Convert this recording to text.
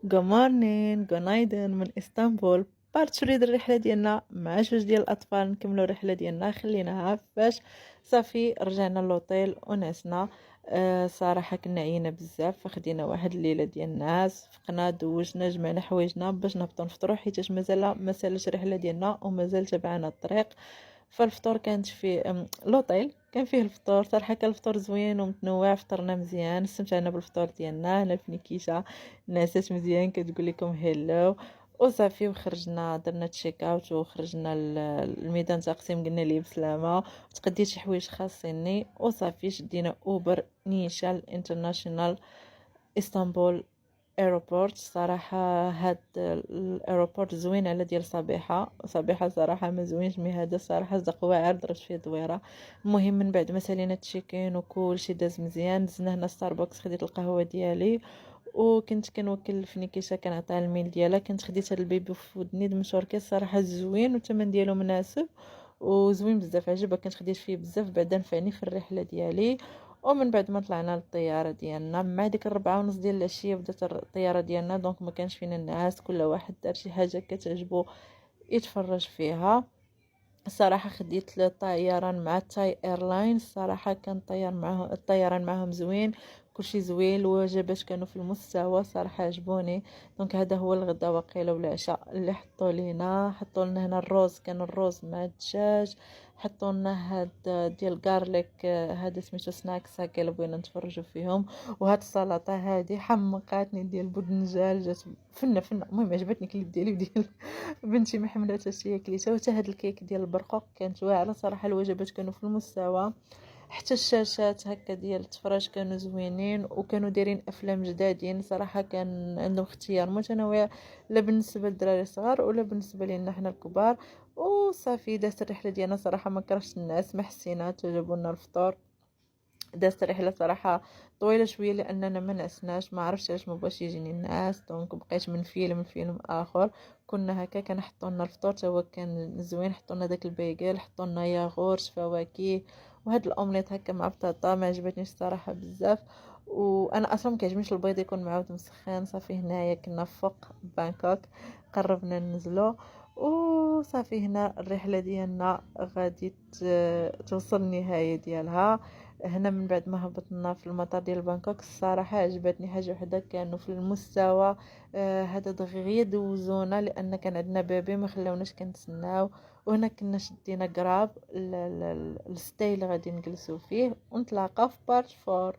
Good morning غنايدن من اسطنبول. بارت شريد الرحلة ديالنا مع جوج ديال الأطفال. نكملو الرحلة ديالنا خليناها فاش صافي رجعنا لوطيل ونعسنا. صراحة كنا عينا بزاف، فخدينا واحد الليلة ديال النعاس، فقنا دوجنا جمعنا حوايجنا باش نهبطو نفطرو حيتاش مازال ما سالش الرحلة ديالنا ومازال تبعنا الطريق. فالفطور كانت فيه لوطيل كان فيه الفطور، صراحة كان الفطور زوين ومتنوع، فطرنا مزيان استمتعنا بالفطور ديالنا. هنا فنيكيشة نعسات مزيان كتقول لكم هيلو وصافي، وخرجنا درنا تشيك اوت وخرجنا الميدان تقسيم، قلنا ليه بسلامه، تقديت شي حوايج خاصيني وصافي شدينا اوبر نيشان انترناشونال اسطنبول ايروبورت. صراحه هاد الايروبورت زوين على ديال صبيحه صراحه ما زوينش، مي هذا صراحه زق واعر درت فيه دويره. المهم من بعد ما سالينا تشيكين وكل شي داز مزيان، دزنا هنا ستاربكس خديت القهوه ديالي وكنت كنوكل الفنيكيشه كنعطيها الميل ديالها. كنت خديت هاد البيبي في ودني المشوركي الصراحه زوين والثمن ديالو مناسب وزوين بزاف، عجبك كنت خديت فيه بزاف، بعدا نفعني في الرحله ديالي. ومن بعد ما طلعنا للطياره ديالنا مع ديك 4:30 ديال العشيه بدات الطياره ديالنا، دونك ما كانش فينا النعاس، كل واحد دار شي حاجه كتعجبو يتفرج فيها. الصراحه خديت الطيران مع تاي ايرلاين، الصراحه كان الطيران معهم زوين، كلشي زوين، الوجبات كانوا في المستوى صراحه عجبوني. دونك هذا هو الغدا وقيله والعشاء اللي حطوا لنا هنا الروز، كان الروز مع الدجاج، حطوا لنا هاد ديال غارليك، هذا سميتو سناكس هكا اللي بغينا نتفرجوا فيهم. وهاد السلطه هذه حمقاتني ديال بودنجال، جات فنه المهم عجبتني الكليب ديالي وديال بنتي ما حملاتها شي كليته. وتا هاد الكيك ديال البرقوق كانت واعره صراحه، الوجبات كانوا في المستوى، حتى الشاشات هكا ديال التفرج كانوا زوينين وكانوا دايرين افلام جدادين. صراحه كان عندهم اختيار متنوع، لا بالنسبه للدراري الصغار ولا بالنسبه لنا حنا الكبار. وصافي دازت الرحله ديالنا صراحه ما كرهتش الناس، ما حسينا تعجبوا لنا الفطور. دازت الرحله صراحه طويله شويه لاننا ما نعسناش، ما عرفتش علاش ما بغاش يجيني النعاس، دونك بقيت من فيلم لفيلم اخر. كنا هكا كنحطوا لنا الفطور تا هو كان زوين، حطوا لنا داك البيغل، حطوا لنا ياغورت فواكه وهاد الاومليت هكا مع بطاطا، ما عجبتنيش الصراحه بزاف. وانا اصلا ما كيعجبنيش البيض يكون معاود مسخن. صافي هنايا كنا فوق بانكوك، قربنا ننزلو وصافي هنا الرحله ديالنا غادي توصل النهايه ديالها. هنا من بعد ما هبطنا في المطار ديال بانكوك، الصراحه عجبتني حاجه وحده، كانوا في المستوى هذا دغيا دوزونا لان كان عندنا بيبي ما خلاوناش كنتسناو. وهنا كنا شدينا قراب الستاي اللي غادي نجلسوا فيه، ونتلاقاو في بارت 4.